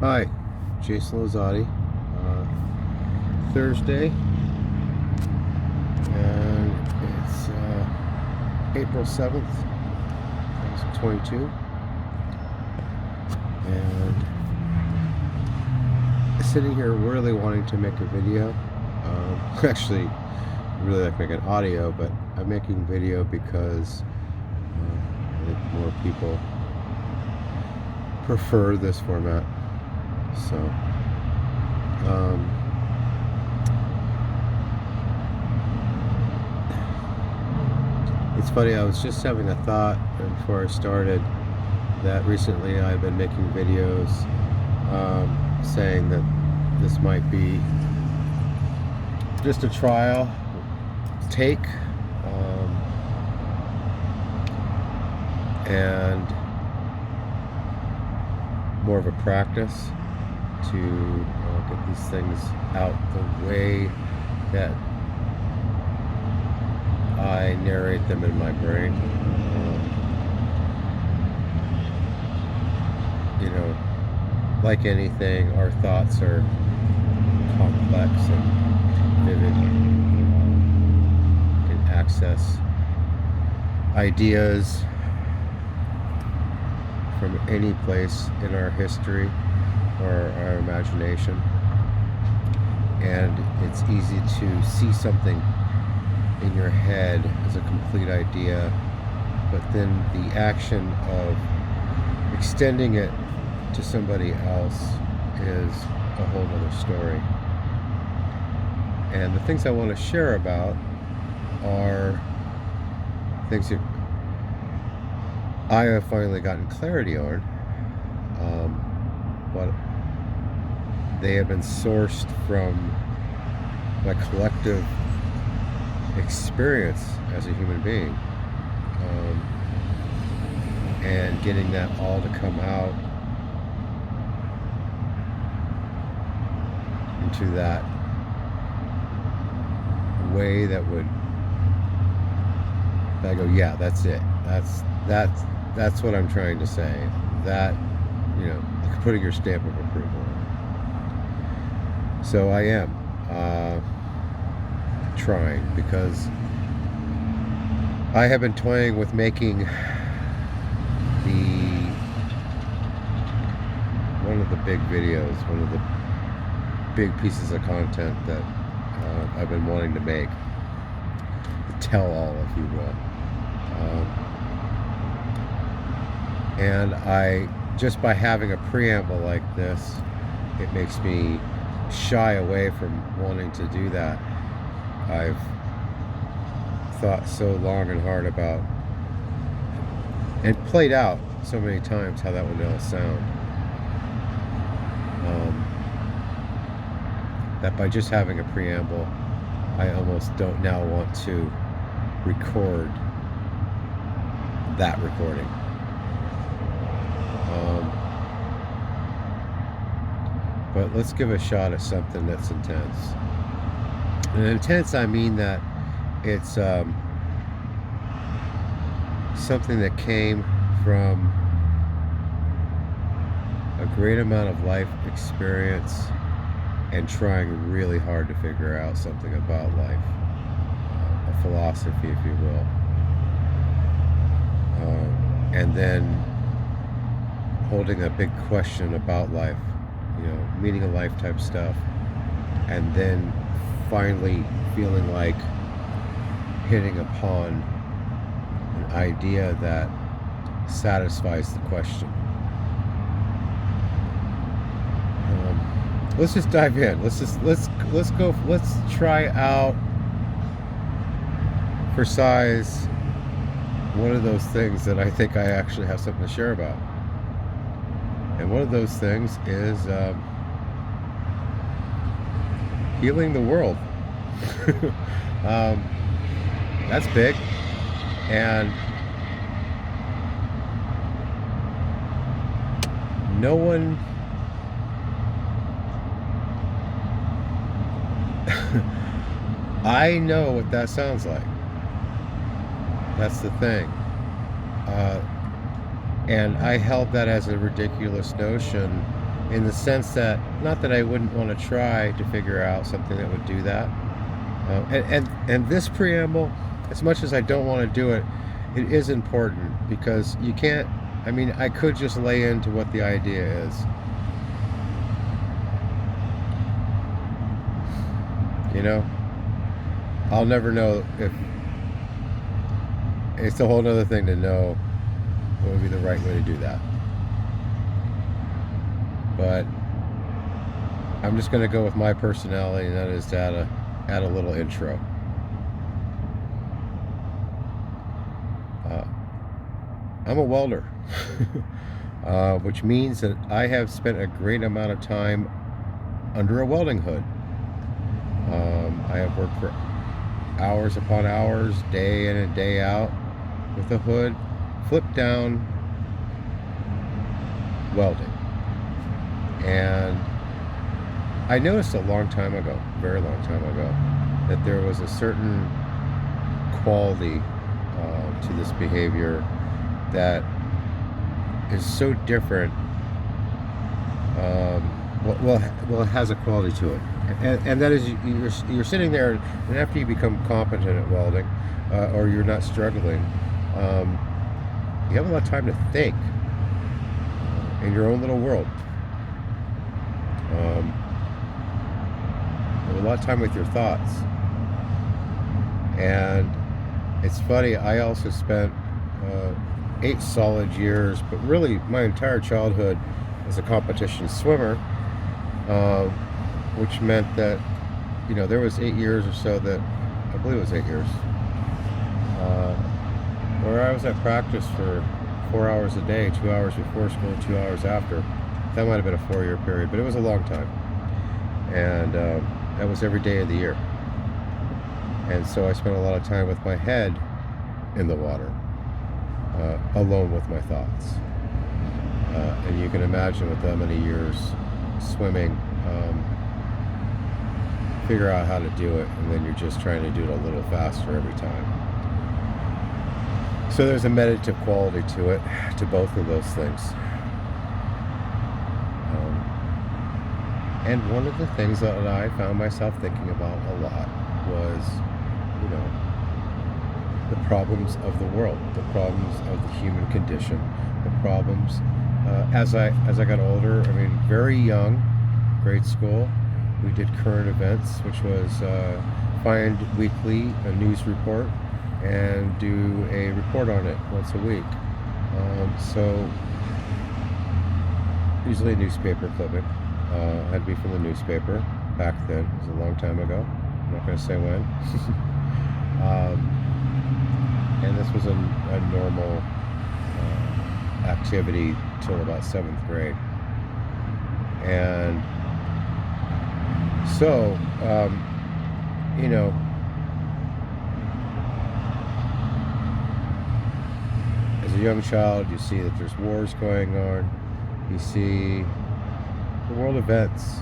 Hi, Jason Lozati. Thursday, and it's April 7th, 2022, and sitting here really wanting to make a video. Actually, really like making audio, but I'm making video because I think more people prefer this format. So, it's funny, I was just having a thought before I started that recently I've been making videos saying that this might be just a trial take and more of a practice to get these things out the way that I narrate them in my brain. You know, like anything, our thoughts are complex and vivid. You can access ideas from any place in our history or our imagination, and it's easy to see something in your head as a complete idea, but then the action of extending it to somebody else is a whole other story. And the things I want to share about are things that I have finally gotten clarity on, but they have been sourced from my collective experience as a human being, and getting that all to come out into that way that would, I go, yeah, that's it. That's what I'm trying to say. That, you know, putting your stamp of approval on. So I am trying, because I have been toying with making one of the big videos, one of the big pieces of content that I've been wanting to make, the tell-all, if you will. And I, just by having a preamble like this, it makes me shy away from wanting to do that. I've thought so long and hard about, and played out so many times, how that would all sound, that by just having a preamble, I almost don't now want to record that recording. But let's give a shot at something that's intense. And intense, I mean that it's something that came from a great amount of life experience and trying really hard to figure out something about life, a philosophy, if you will, and then holding a big question about life, you know, meaning of life type stuff, and then finally feeling like hitting upon an idea that satisfies the question. Let's just dive in. Let's try out for size one of those things that I think I actually have something to share about. And one of those things is healing the world. That's big. And no one I know what that sounds like. That's the thing. And I held that as a ridiculous notion in the sense that, not that I wouldn't want to try to figure out something that would do that. And this preamble, as much as I don't want to do it, it is important because you can't. I mean, I could just lay into what the idea is. You know, I'll never know if it's a whole other thing to know what would be the right way to do that. But I'm just going to go with my personality, and that is to add a little intro. I'm a welder, which means that I have spent a great amount of time under a welding hood. I have worked for hours upon hours, day in and day out, with a hood, flip down, welding. And I noticed a long time ago, very long time ago, that there was a certain quality to this behavior that is so different. Well, it has a quality to it, and that is you're sitting there, and after you become competent at welding, or you're not struggling, you have a lot of time to think in your own little world. You have a lot of time with your thoughts, and it's funny. I also spent 8 solid years, but really my entire childhood, as a competition swimmer, which meant that, you know, there was 8 years or so that, I believe it was 8 years, where I was at practice for 4 hours a day, 2 hours before school, 2 hours after. That might have been a 4-year period, but it was a long time. And that was every day of the year. And so I spent a lot of time with my head in the water, alone with my thoughts. And you can imagine with that many years swimming, figure out how to do it, and then you're just trying to do it a little faster every time. So there's a meditative quality to it, to both of those things. And one of the things that I found myself thinking about a lot was, you know, the problems of the world, the problems of the human condition, the problems. As I got older, I mean, very young, grade school, we did current events, which was find weekly a news report and do a report on it once a week. So usually a newspaper clipping. Had to be from the newspaper back then. It was a long time ago. I'm not going to say when. And this was a normal activity till about 7th grade. And so, you know, as a young child, you see that there's wars going on. You see the world events.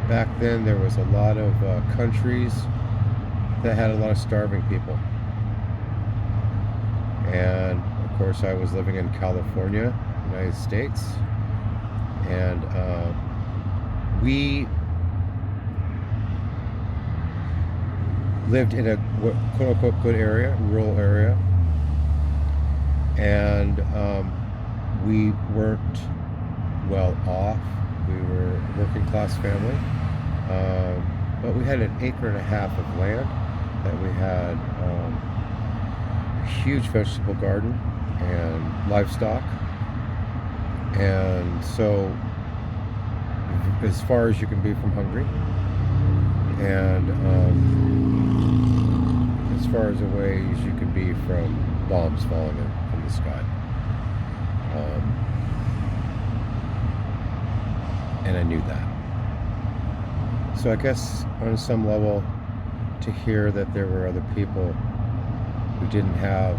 Back then, there was a lot of countries that had a lot of starving people. And of course, I was living in California, United States, and we lived in a quote-unquote good area, rural area, and we weren't well off. We were a working class family, but we had 1.5 acres of land that we had a huge vegetable garden and livestock. And so as far as you can be from Hungary, and as far as away as you can be from bombs falling in from the sky. And I knew that. So I guess on some level, to hear that there were other people who didn't have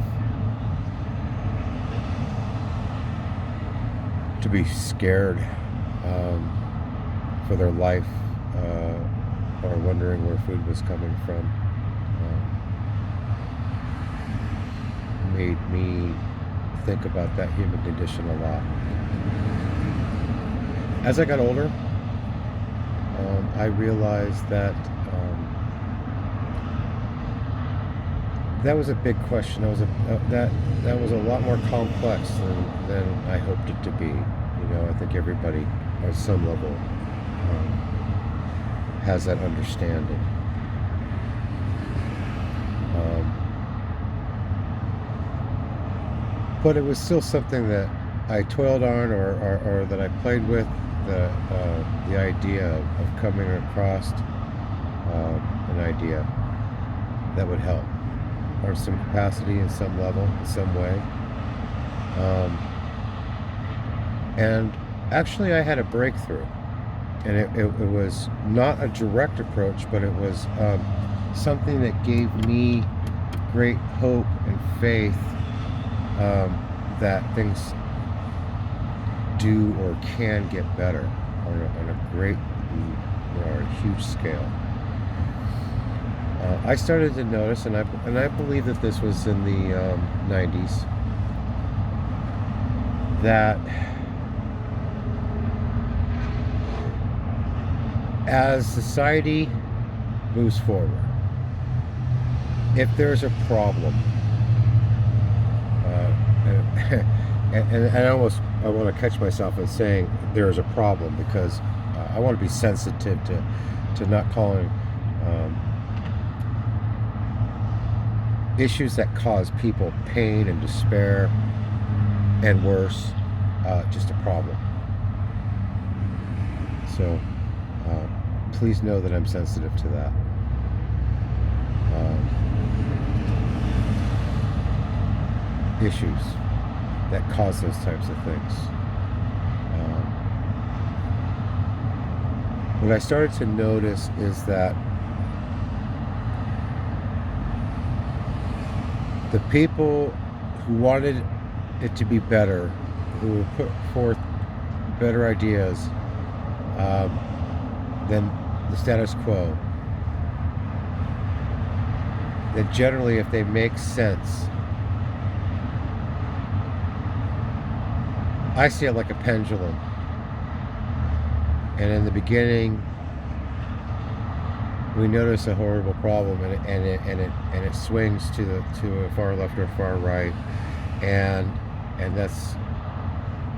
to be scared for their life, or wondering where food was coming from, made me think about that human condition a lot. As I got older, I realized that that was a big question. That was a lot more complex than I hoped it to be. I think everybody at some level has that understanding. But it was still something that I toiled on, or that I played with. The idea of coming across an idea that would help, or some capacity in some level, in some way. And actually, I had a breakthrough, and it was not a direct approach, but it was something that gave me great hope and faith that things do or can get better on a great, or a huge scale. I started to notice, and I believe that this was in the 90s, that as society moves forward, if there's a problem, and I want to catch myself in saying there's a problem, because I want to be sensitive to not calling issues that cause people pain and despair and worse just a problem. So please know that I'm sensitive to that. Issues that cause those types of things. What I started to notice is that the people who wanted it to be better, who put forth better ideas than the status quo, that generally, if they make sense, I see it like a pendulum. And in the beginning, we notice a horrible problem, and it swings to a far left or far right, and that's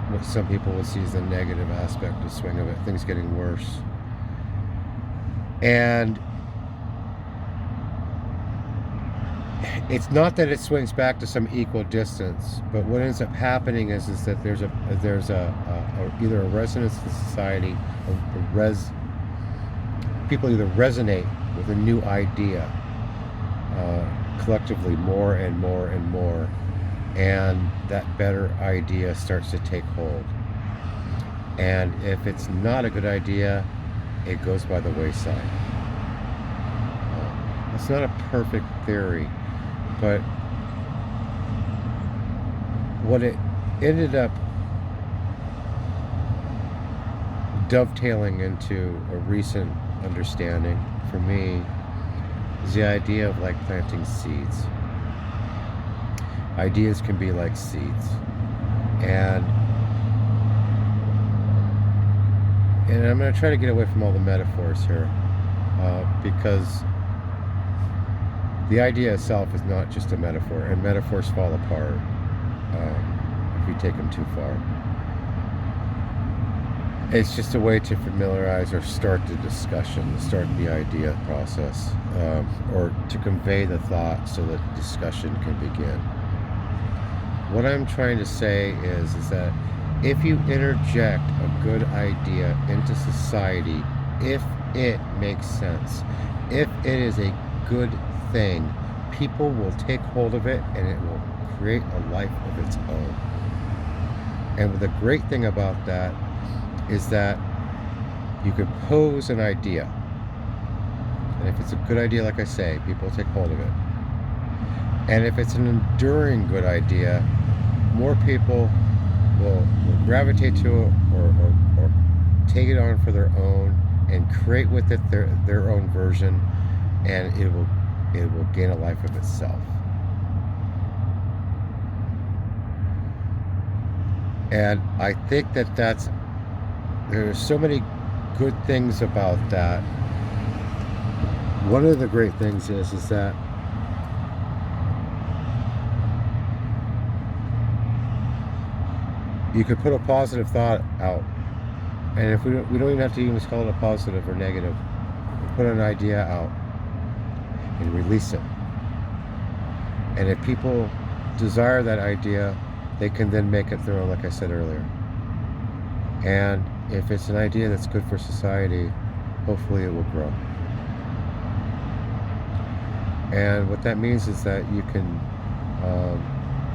what some people would see as the negative aspect of swing of it, things getting worse. And it's not that it swings back to some equal distance, but what ends up happening is that there's either a resonance in society, people either resonate with a new idea collectively more and more and more, and that better idea starts to take hold. And if it's not a good idea, it goes by the wayside. It's not a perfect theory, but what it ended up dovetailing into a recent understanding for me is the idea of like planting seeds. Ideas can be like seeds, and I'm going to try to get away from all the metaphors here, because the idea itself is not just a metaphor, and metaphors fall apart if you take them too far. It's just a way to familiarize or start the discussion, start the idea process, or to convey the thought so that the discussion can begin. What I'm trying to say is that if you interject a good idea into society, if it makes sense, if it is a good thing, people will take hold of it, and it will create a life of its own. And the great thing about that is that you can pose an idea, and if it's a good idea, like I say, people will take hold of it. And if it's an enduring good idea, more people will gravitate to it, or take it on for their own and create with it their own version, and it will gain a life of itself. And I think that there's so many good things about that. One of the great things is that you could put a positive thought out, and if we don't even have to even call it a positive or negative. We put an idea out and release it. And if people desire that idea, they can then make it through, like I said earlier. And if it's an idea that's good for society, hopefully it will grow. And what that means is that you can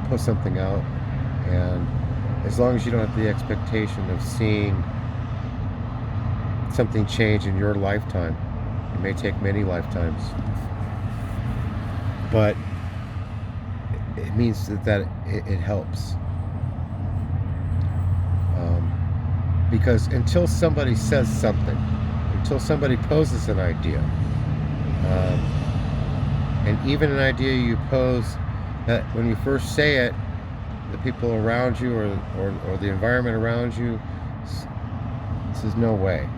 put something out, and as long as you don't have the expectation of seeing something change in your lifetime, it may take many lifetimes, but it means that it helps. Because until somebody says something, until somebody poses an idea, and even an idea you pose, that when you first say it, the people around you or the environment around you says no way.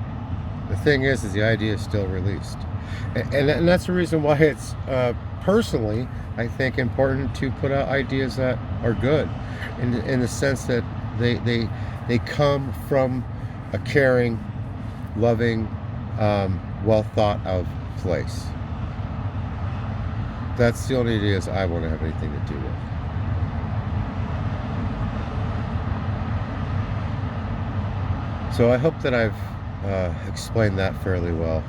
The thing is the idea is still released, and that's the reason why it's personally, I think, important to put out ideas that are good, in the sense that they come from a caring, loving, well thought of place. That's the only ideas I want to have anything to do with. So I hope that I've explained that fairly well.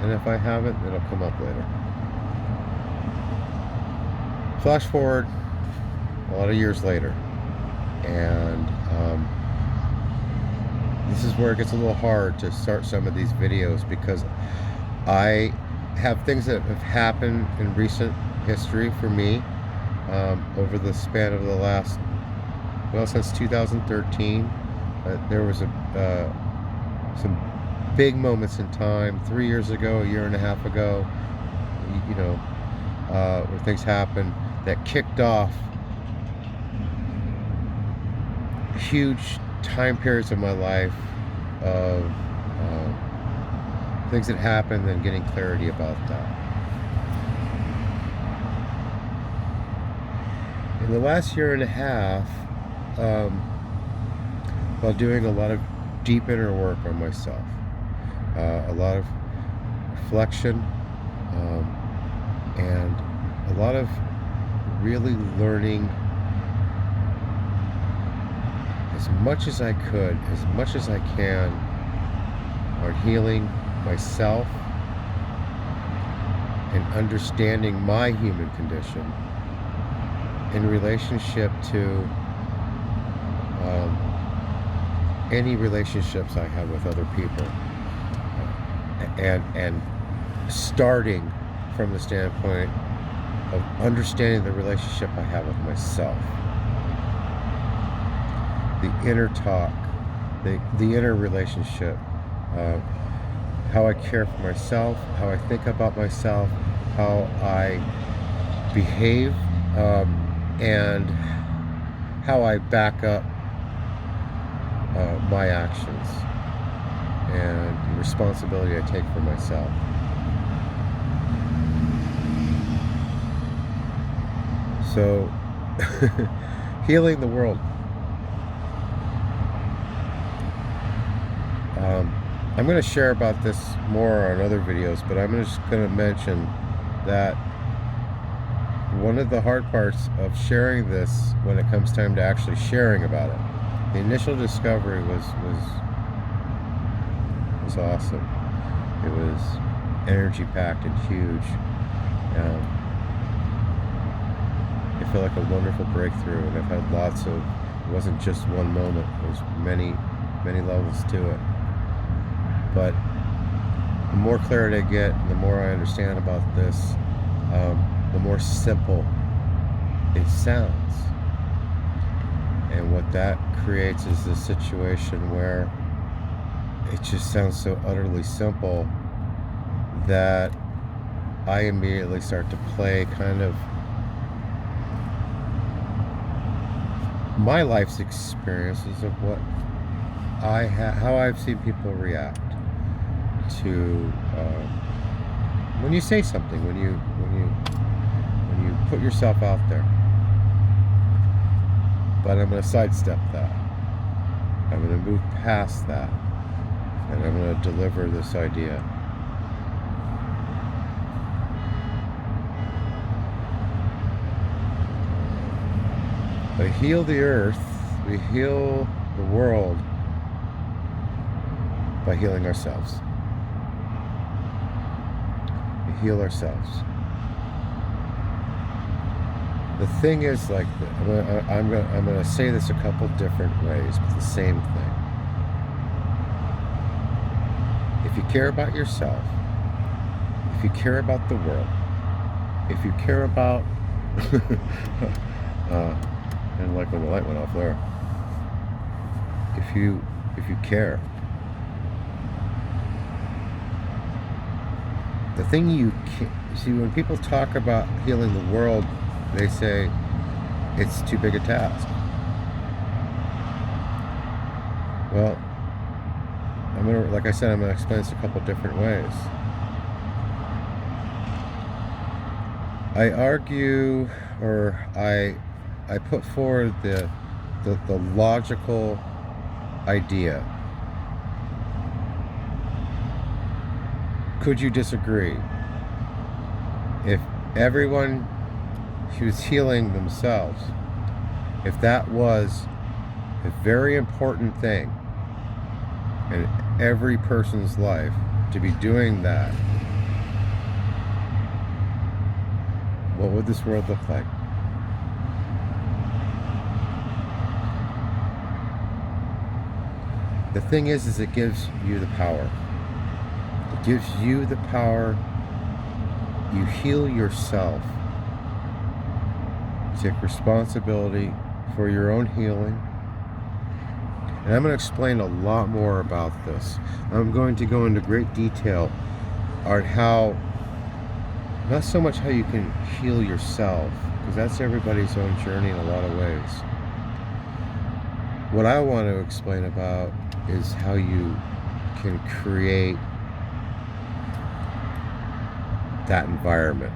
And if I haven't, it'll come up later. Flash forward a lot of years later, and this is where it gets a little hard to start some of these videos, because I have things that have happened in recent history for me over the span of the last, well, since 2013. There was some big moments in time, 3 years ago, a year and a half ago, where things happened that kicked off huge time periods of my life of things that happened and getting clarity about that. In the last year and a half, while doing a lot of deep inner work on myself, a lot of reflection, and a lot of really learning as much as I could, as much as I can, on healing myself and understanding my human condition in relationship to any relationships I have with other people, and starting from the standpoint of understanding the relationship I have with myself, the inner talk, the inner relationship, how I care for myself, how I think about myself, how I behave, and how I back up my actions and the responsibility I take for myself. So, healing the world. I'm going to share about this more on other videos, but I'm just going to mention that one of the hard parts of sharing this, when it comes time to actually sharing about it, the initial discovery was awesome. It was energy packed and huge. It felt like a wonderful breakthrough, and I've had lots of, it wasn't just one moment, it was many levels to it. But the more clarity I get, and the more I understand about this, the more simple it sounds. And what that creates is this situation where it just sounds so utterly simple that I immediately start to play kind of my life's experiences of what how I've seen people react to when you say something, when you put yourself out there. But I'm going to sidestep that. I'm going to move past that, and I'm going to deliver this idea. We heal the earth, we heal the world by healing ourselves. We heal ourselves. The thing is, like, I'm gonna say this a couple different ways, but the same thing. If you care about yourself, if you care about the world, if you care about and like when the light went off there. If you care, the thing you see, when people talk about healing the world, they say it's too big a task. Well, like I said, I'm gonna explain this a couple different ways. I argue, or I put forward the logical idea. Could you disagree? If everyone was healing themselves, if that was a very important thing in every person's life to be doing that, what would this world look like? The thing is it gives you the power. It gives you the power. You heal yourself. You take responsibility for your own healing. And I'm going to explain a lot more about this. I'm going to go into great detail on how, not so much how you can heal yourself, because that's everybody's own journey in a lot of ways. What I want to explain about is how you can create that environment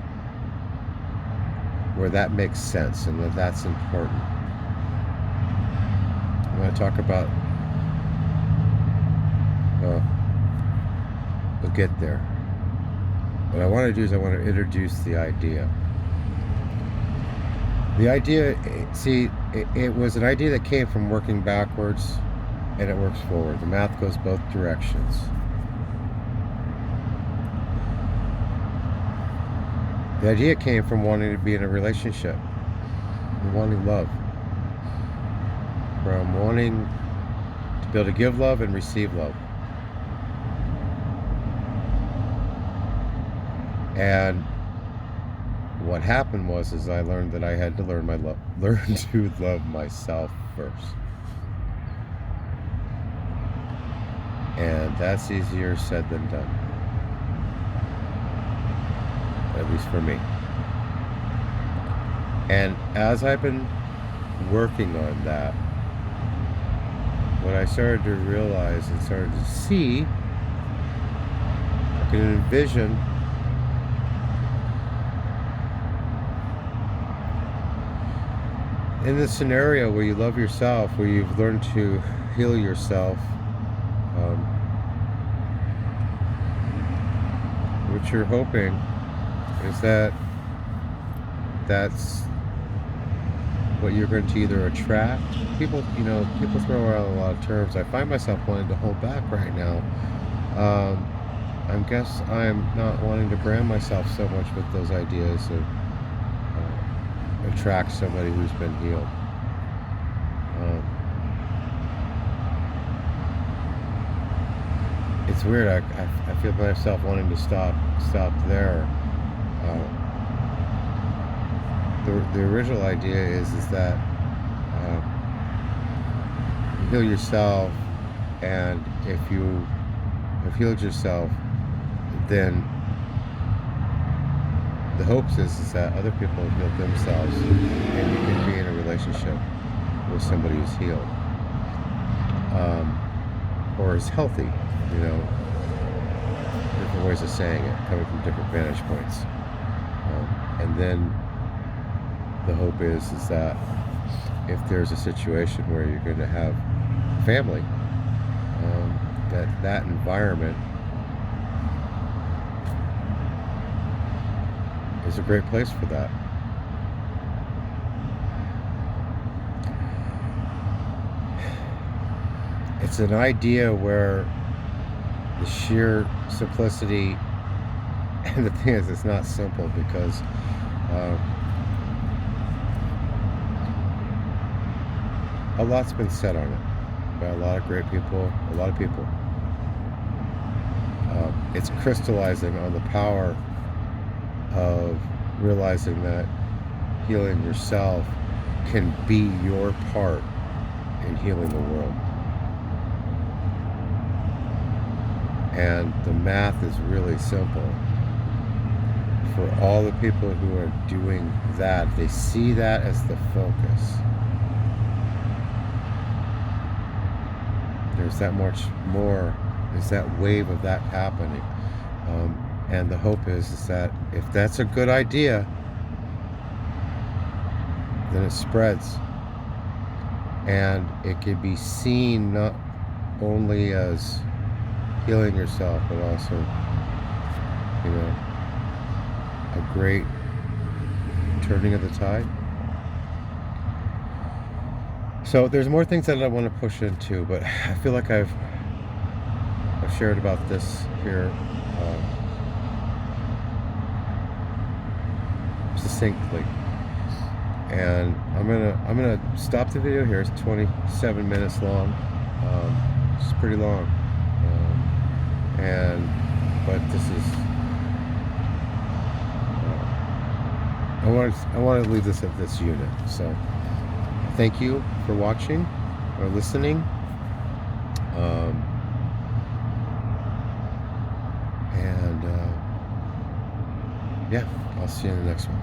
where that makes sense and that's important. I'm going to talk about, we'll get there. What I want to do is I want to introduce the idea. The idea, see, it was an idea that came from working backwards, and it works forward. The math goes both directions. The idea came from wanting to be in a relationship, from wanting love, from wanting to be able to give love and receive love. And what happened was I learned that I had to learn to love myself first. And that's easier said than done. At least for me. And as I've been working on that, what I started to realize and started to see, I can envision in this scenario where you love yourself, where you've learned to heal yourself, what you're hoping is that's what you're going to either attract. People throw around a lot of terms. I find myself wanting to hold back right now. I guess I'm not wanting to brand myself so much with those ideas of attract somebody who's been healed. It's weird. I feel myself wanting to stop there. The original idea is that you heal yourself, and if you have healed yourself, then the hopes is that other people have healed themselves, and you can be in a relationship. with somebody who's healed, or is healthy, you know, different ways of saying it, coming from different vantage points. And then the hope is that if there's a situation where you're going to have family, that environment is a great place for that. It's an idea where the sheer simplicity, and the thing is, it's not simple because a lot's been said on it by a lot of great people, a lot of people. It's crystallizing on the power of realizing that healing yourself can be your part in healing the world. And the math is really simple. For all the people who are doing that, they see that as the focus. There's that much more, there's that wave of that happening. And the hope is that if that's a good idea, then it spreads. And it can be seen not only as healing yourself, but also, you know, a great turning of the tide. So there's more things that I want to push into, but I feel like I've shared about this here succinctly, and I'm gonna stop the video here. It's 27 minutes long. It's pretty long, but this is I want to leave this at this unit. So thank you for watching or listening. Yeah, I'll see you in the next one.